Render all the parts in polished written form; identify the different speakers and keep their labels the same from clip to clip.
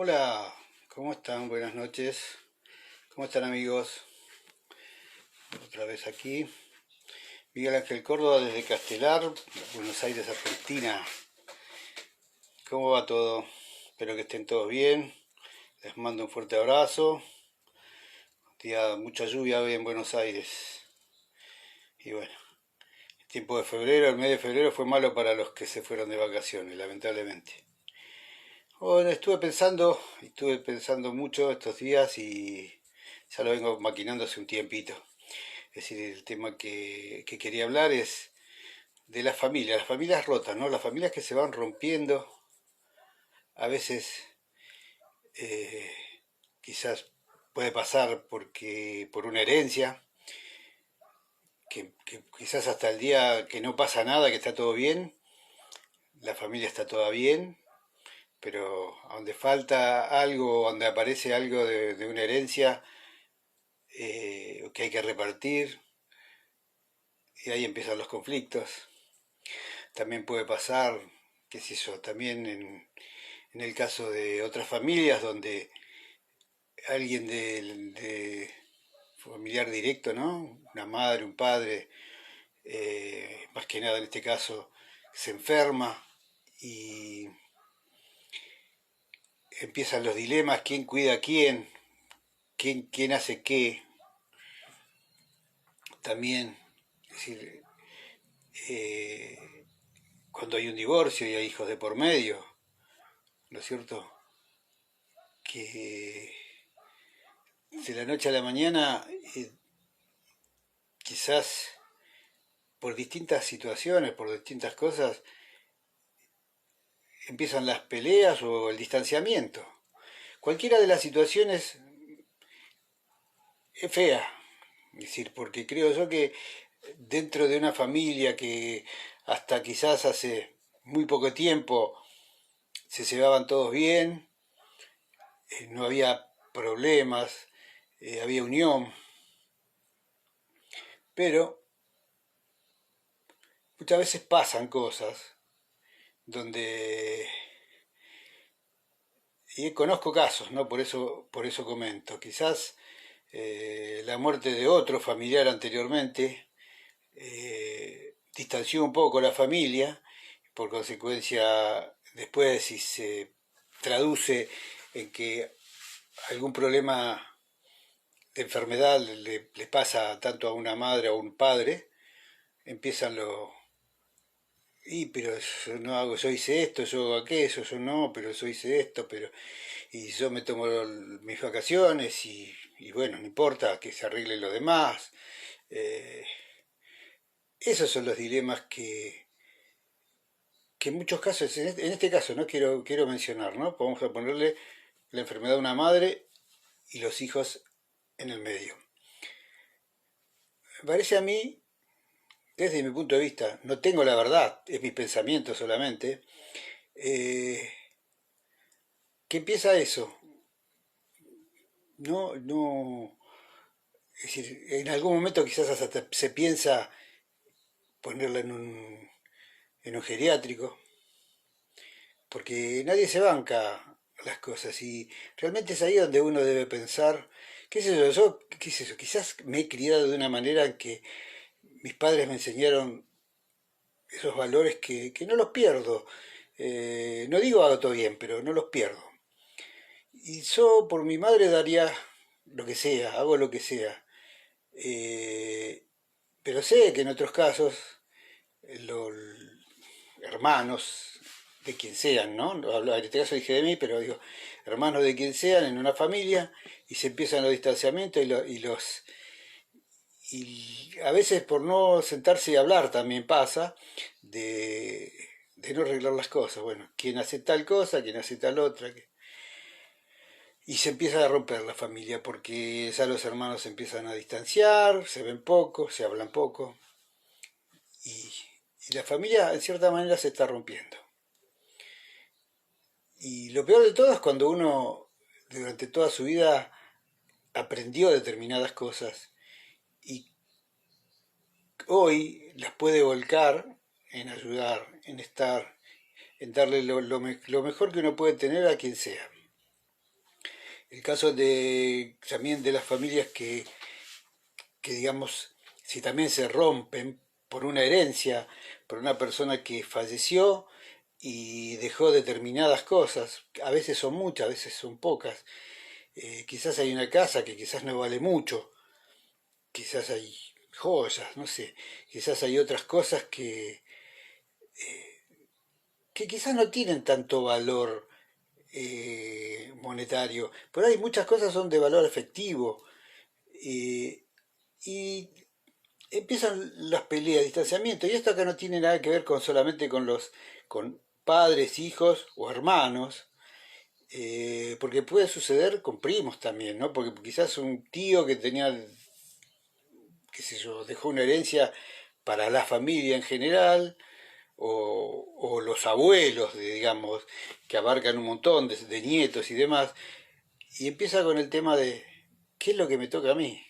Speaker 1: Hola, ¿cómo están? Buenas noches. ¿Cómo están, amigos? Otra vez aquí. Miguel Ángel Córdoba desde Castelar, Buenos Aires, Argentina. ¿Cómo va todo? Espero que estén todos bien. Les mando un fuerte abrazo. Día mucha lluvia hoy en Buenos Aires. Y bueno, el tiempo de febrero, el mes de febrero fue malo para los que se fueron de vacaciones, lamentablemente. Bueno, estuve pensando mucho estos días y ya lo vengo maquinando hace un tiempito. Es decir, el tema que quería hablar es de las familias rotas, ¿no? Las familias que se van rompiendo, a veces eh, quizás puede pasar por una herencia, que quizás hasta el día que no pasa nada, que está todo bien, la familia está toda bien, pero donde falta algo, donde aparece algo de una herencia que hay que repartir, y ahí empiezan los conflictos. También puede pasar, qué sé yo, también en el caso de otras familias donde alguien de familiar directo, ¿no? Una madre, un padre, más que nada en este caso, se enferma y empiezan los dilemas, quién cuida a quién hace qué. También, es decir, cuando hay un divorcio y hay hijos de por medio, ¿no es cierto? Que de la noche a la mañana, quizás por distintas situaciones, por distintas cosas, empiezan las peleas o el distanciamiento. Cualquiera de las situaciones es fea, es decir, porque creo yo que dentro de una familia que hasta quizás hace muy poco tiempo se llevaban todos bien, no había problemas, había unión, pero muchas veces pasan cosas donde, y conozco casos, ¿no? Por eso comento, quizás la muerte de otro familiar anteriormente distanció un poco la familia, por consecuencia después si se traduce en que algún problema de enfermedad le pasa tanto a una madre o a un padre, empiezan los... Y, pero yo no hago, yo hice esto, yo hago aquello, yo no, pero yo hice esto, pero... Y yo me tomo mis vacaciones y bueno, no importa que se arreglen los demás. Eh, Esos son los dilemas que en muchos casos, en este caso, no quiero mencionar, ¿no? Vamos a ponerle la enfermedad de una madre y los hijos en el medio. Me parece a mí, desde mi punto de vista, no tengo la verdad, es mi pensamiento solamente, eh, que empieza eso. No, es decir, en algún momento quizás hasta se piensa ponerla en un geriátrico, porque nadie se banca las cosas y realmente es ahí donde uno debe pensar, qué sé qué sé yo, quizás me he criado de una manera en que mis padres me enseñaron esos valores que no los pierdo. No digo hago todo bien, pero no los pierdo. Y yo por mi madre daría lo que sea, hago lo que sea. Eh, pero sé que en otros casos los hermanos de quien sean, ¿no? En este caso dije de mí, pero digo, hermanos de quien sean en una familia y se empiezan los distanciamientos y a veces por no sentarse y hablar también pasa de no arreglar las cosas. Bueno, quién hace tal cosa, quién hace tal otra. Y se empieza a romper la familia porque ya los hermanos se empiezan a distanciar, se ven poco, se hablan poco y, y la familia en cierta manera se está rompiendo. Y lo peor de todo es cuando uno durante toda su vida aprendió determinadas cosas y hoy las puede volcar en ayudar, en estar, en darle lo mejor que uno puede tener a quien sea. El caso también de las familias que digamos, si también se rompen por una herencia, por una persona que falleció y dejó determinadas cosas, a veces son muchas, a veces son pocas. Quizás hay una casa que quizás no vale mucho, quizás hay joyas, no sé, quizás hay otras cosas que quizás no tienen tanto valor monetario, pero hay muchas cosas son de valor afectivo. eh, y empiezan las peleas, distanciamiento, y esto acá no tiene nada que ver con solamente con padres, hijos o hermanos, porque puede suceder con primos también, ¿no? Porque quizás un tío que tenía, qué sé yo, dejó una herencia para la familia en general, o los abuelos, digamos, que abarcan un montón de nietos y demás, y empieza con el tema de, ¿qué es lo que me toca a mí?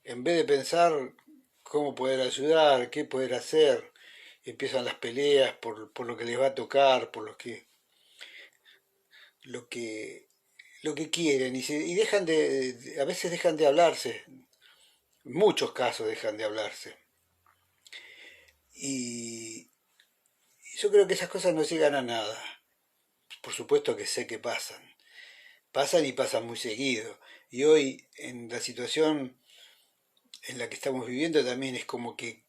Speaker 1: En vez de pensar cómo poder ayudar, qué poder hacer, empiezan las peleas por lo que les va a tocar, por lo que, lo que quieren, y dejan a veces dejan de hablarse, en muchos casos dejan de hablarse. Y yo creo que esas cosas no llegan a nada. Por supuesto que sé que pasan y pasan muy seguido. Y hoy, en la situación en la que estamos viviendo, también es como que,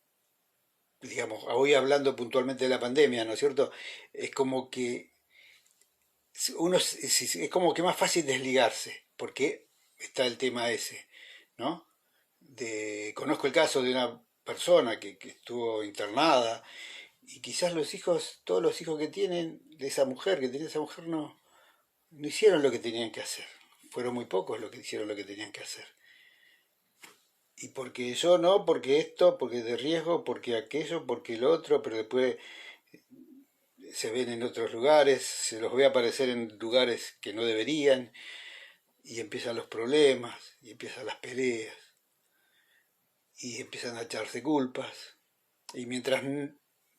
Speaker 1: digamos, hoy hablando puntualmente de la pandemia, ¿no es cierto? Es como que es como que más fácil desligarse, porque está el tema ese, ¿no? Conozco el caso de una persona que estuvo internada y quizás los hijos, todos los hijos que tienen de esa mujer, que tenía esa mujer, no hicieron lo que tenían que hacer. Fueron muy pocos los que hicieron lo que tenían que hacer. Y porque yo no, porque esto, porque de riesgo, porque aquello, porque el otro, pero después se ven en otros lugares, se los ve aparecer en lugares que no deberían, y empiezan los problemas, y empiezan las peleas, y empiezan a echarse culpas, y mientras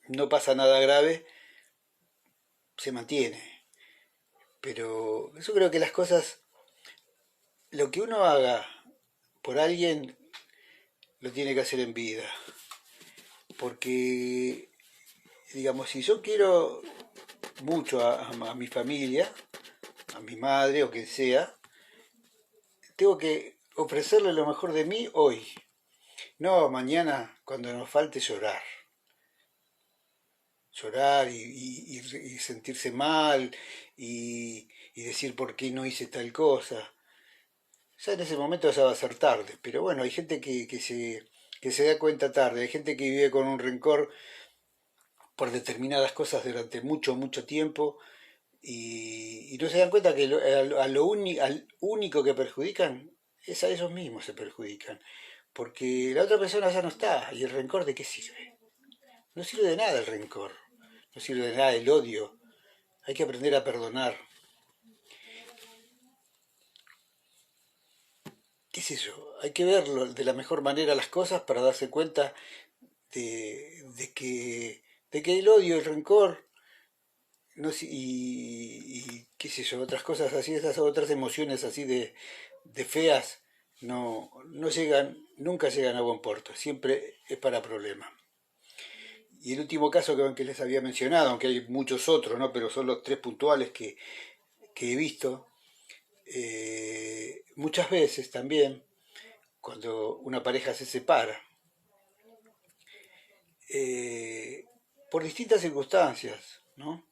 Speaker 1: no pasa nada grave, se mantiene. Pero yo creo que las cosas, lo que uno haga por alguien, lo tiene que hacer en vida, porque, digamos, si yo quiero mucho a mi familia, a mi madre o quien sea, tengo que ofrecerle lo mejor de mí hoy, no mañana cuando nos falte llorar. Llorar y sentirse mal y decir por qué no hice tal cosa. Ya en ese momento ya va a ser tarde, pero bueno, hay gente que se da cuenta tarde, hay gente que vive con un rencor por determinadas cosas durante mucho, mucho tiempo y no se dan cuenta que al único que perjudican es a ellos mismos se perjudican, porque la otra persona ya no está y el rencor de qué sirve. No sirve de nada el rencor, no sirve de nada el odio, hay que aprender a perdonar. ¿Qué sé yo? Hay que verlo de la mejor manera las cosas para darse cuenta de que el odio, el rencor no, qué sé yo, otras cosas así, esas otras emociones así de feas, no llegan, nunca llegan a buen puerto, siempre es para problemas. Y el último caso que les había mencionado, aunque hay muchos otros, ¿no? Pero son los tres puntuales que he visto, muchas veces también, cuando una pareja se separa, eh, por distintas circunstancias, ¿no?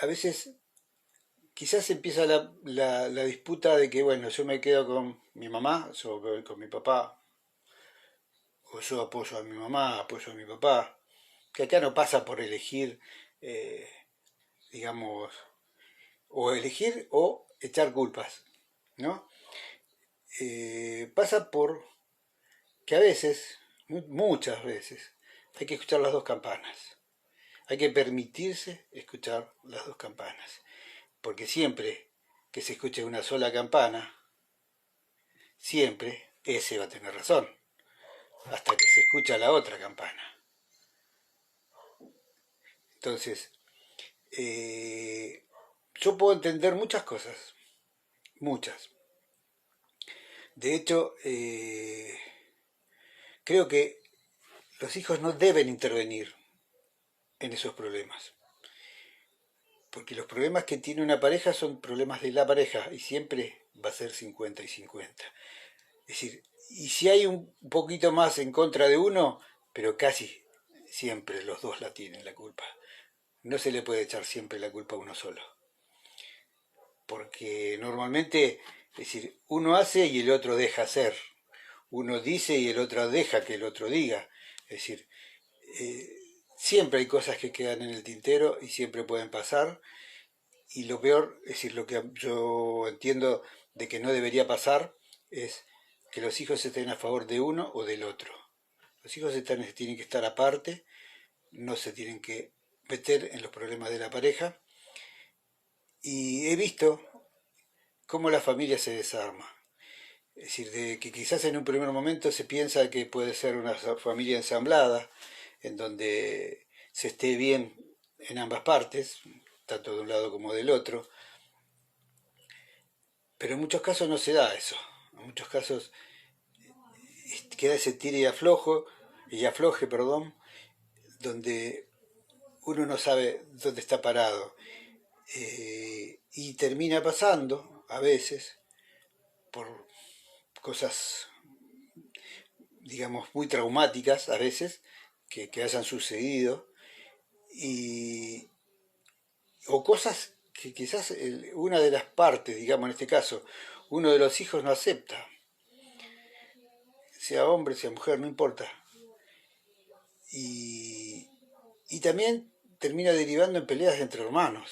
Speaker 1: A veces quizás empieza la disputa de que, bueno, yo me quedo con mi mamá, yo voy con mi papá, o yo apoyo a mi mamá, apoyo a mi papá, que acá no pasa por elegir, eh, digamos, o elegir o echar culpas, ¿no? Pasa por que a veces, muchas veces, hay que escuchar las dos campanas. Hay que permitirse escuchar las dos campanas. Porque siempre que se escuche una sola campana, siempre ese va a tener razón. Hasta que se escucha la otra campana. Entonces, yo puedo entender muchas cosas, muchas. De hecho, creo que los hijos no deben intervenir en esos problemas. Porque los problemas que tiene una pareja son problemas de la pareja y siempre va a ser 50 y 50. Es decir, y si hay un poquito más en contra de uno, pero casi siempre los dos la tienen la culpa. No se le puede echar siempre la culpa a uno solo. Porque normalmente, es decir, uno hace y el otro deja hacer. Uno dice y el otro deja que el otro diga. Es decir, eh, siempre hay cosas que quedan en el tintero y siempre pueden pasar. Y lo peor, es decir, lo que yo entiendo de que no debería pasar es que los hijos estén a favor de uno o del otro. Los hijos tienen que estar aparte, no se tienen que meter en los problemas de la pareja. Y he visto cómo la familia se desarma. Es decir, de que quizás en un primer momento se piensa que puede ser una familia ensamblada, en donde se esté bien en ambas partes, tanto de un lado como del otro, pero en muchos casos no se da eso. En muchos casos queda ese tire y afloje, perdón, donde uno no sabe dónde está parado. Y termina pasando, a veces, por cosas, digamos, muy traumáticas, a veces, que hayan sucedido, y, o cosas que quizás una de las partes, digamos en este caso, uno de los hijos no acepta, sea hombre, sea mujer, no importa. Y, y también termina derivando en peleas entre hermanos,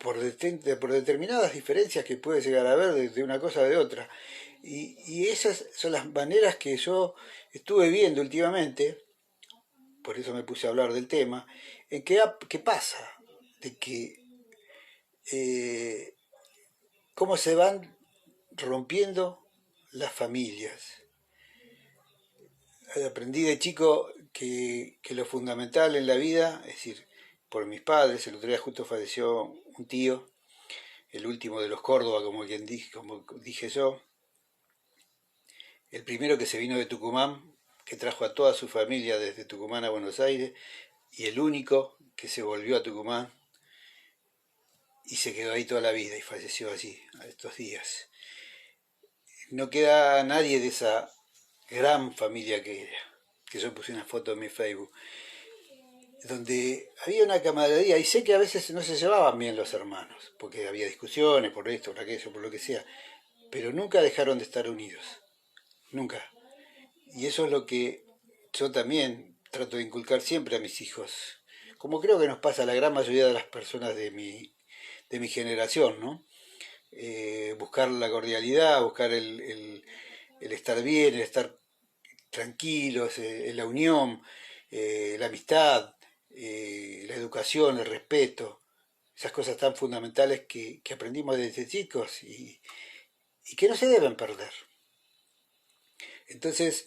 Speaker 1: por determinadas diferencias que puede llegar a haber de una cosa o de otra. Y esas son las maneras que yo estuve viendo últimamente, por eso me puse a hablar del tema, en qué pasa, de que eh, cómo se van rompiendo las familias. Aprendí de chico que lo fundamental en la vida, es decir, por mis padres, el otro día justo falleció un tío, el último de los Córdoba, como dije yo, el primero que se vino de Tucumán, que trajo a toda su familia desde Tucumán a Buenos Aires, y el único que se volvió a Tucumán y se quedó ahí toda la vida y falleció allí, a estos días. No queda nadie de esa gran familia que era, que yo puse una foto en mi Facebook, donde había una camaradería, y sé que a veces no se llevaban bien los hermanos, porque había discusiones por esto, por aquello, por lo que sea, pero nunca dejaron de estar unidos, nunca. Y eso es lo que yo también trato de inculcar siempre a mis hijos, como creo que nos pasa a la gran mayoría de las personas de mi generación, ¿no? Buscar la cordialidad, buscar el estar bien, el estar tranquilos, la unión, la amistad, la educación, el respeto, esas cosas tan fundamentales que aprendimos desde chicos y que no se deben perder. Entonces,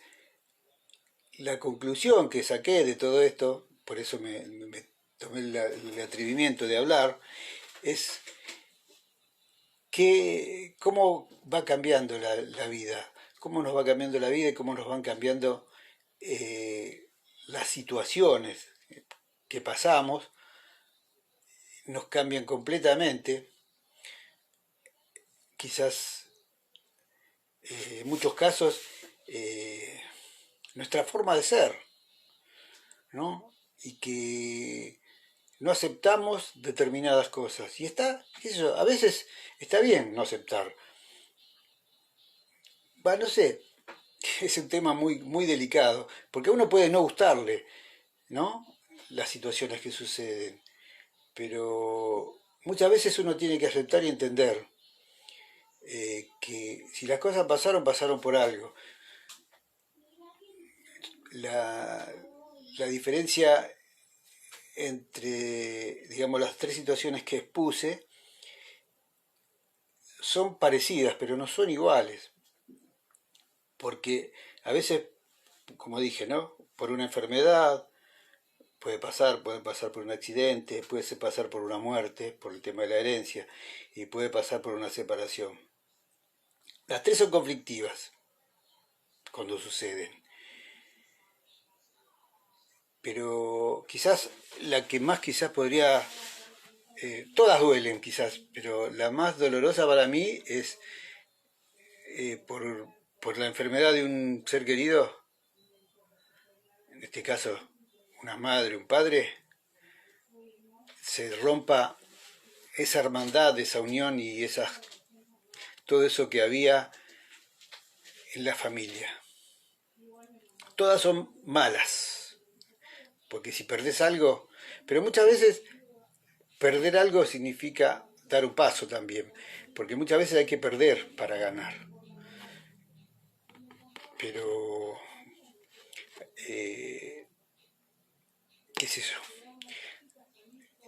Speaker 1: la conclusión que saqué de todo esto, por eso me tomé el atrevimiento de hablar, es que cómo va cambiando la vida, cómo nos va cambiando la vida y cómo nos van cambiando las situaciones que pasamos, nos cambian completamente, quizás en muchos casos nuestra forma de ser, ¿no? Y que no aceptamos determinadas cosas. Y está, qué sé yo, a veces está bien no aceptar. No sé, es un tema muy, muy delicado, porque a uno puede no gustarle, ¿no? Las situaciones que suceden, pero muchas veces uno tiene que aceptar y entender que si las cosas pasaron, pasaron por algo. La diferencia entre, digamos, las tres situaciones que expuse son parecidas, pero no son iguales, porque a veces, como dije, ¿no? Por una enfermedad, puede pasar por un accidente, puede pasar por una muerte, por el tema de la herencia, y puede pasar por una separación. Las tres son conflictivas cuando suceden, pero quizás la que más quizás podría, todas duelen quizás, pero la más dolorosa para mí es por la enfermedad de un ser querido, en este caso una madre, un padre, se rompa esa hermandad, esa unión y todo eso que había en la familia. Todas son malas, porque si perdés algo, pero muchas veces perder algo significa dar un paso también, porque muchas veces hay que perder para ganar. Pero, qué sé yo,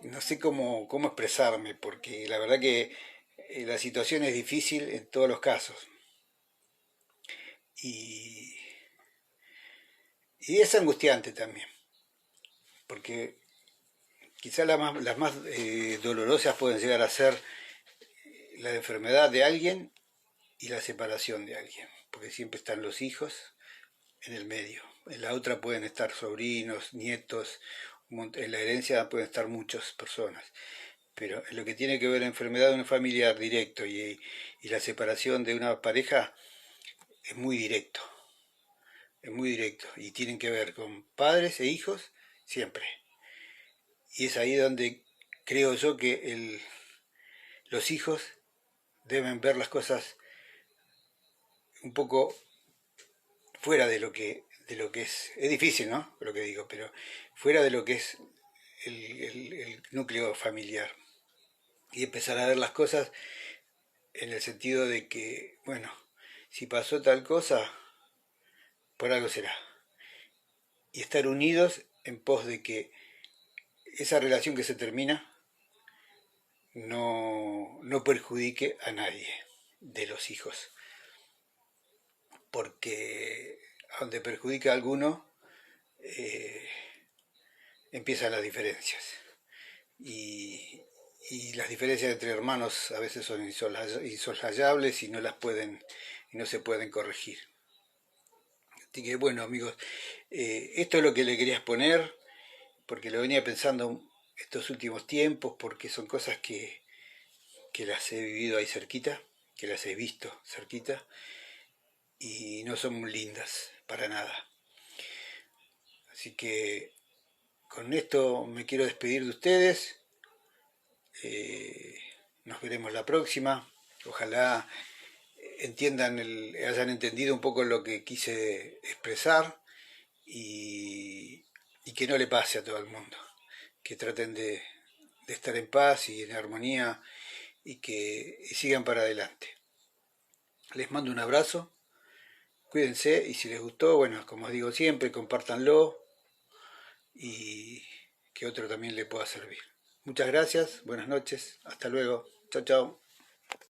Speaker 1: no sé cómo expresarme, porque la verdad que la situación es difícil en todos los casos. Y, y es angustiante también, porque quizás las más dolorosas pueden llegar a ser la enfermedad de alguien y la separación de alguien, porque siempre están los hijos en el medio. En la otra pueden estar sobrinos, nietos, en la herencia pueden estar muchas personas. Pero en lo que tiene que ver la enfermedad de un familiar directo y la separación de una pareja es muy directo, y tienen que ver con padres e hijos siempre. Y es ahí donde creo yo que los hijos deben ver las cosas un poco fuera de lo que es difícil, ¿no? Lo que digo, pero fuera de lo que es el núcleo familiar. Y empezar a ver las cosas en el sentido de que, bueno, si pasó tal cosa, por algo será. Y estar unidos en pos de que esa relación que se termina no perjudique a nadie de los hijos. Porque donde perjudica a alguno, eh, empiezan las diferencias. Y, y las diferencias entre hermanos a veces son insoslayables y no se pueden corregir. Así que bueno, amigos, esto es lo que le quería exponer, porque lo venía pensando estos últimos tiempos, porque son cosas que las he vivido ahí cerquita, que las he visto cerquita, y no son muy lindas para nada. Así que con esto me quiero despedir de ustedes. Nos veremos la próxima. Ojalá hayan entendido un poco lo que quise expresar y que no le pase a todo el mundo. Que traten de estar en paz y en armonía y que sigan para adelante. Les mando un abrazo, cuídense y si les gustó, bueno, como digo siempre, compártanlo y que otro también le pueda servir. Muchas gracias, buenas noches, hasta luego, chao chao.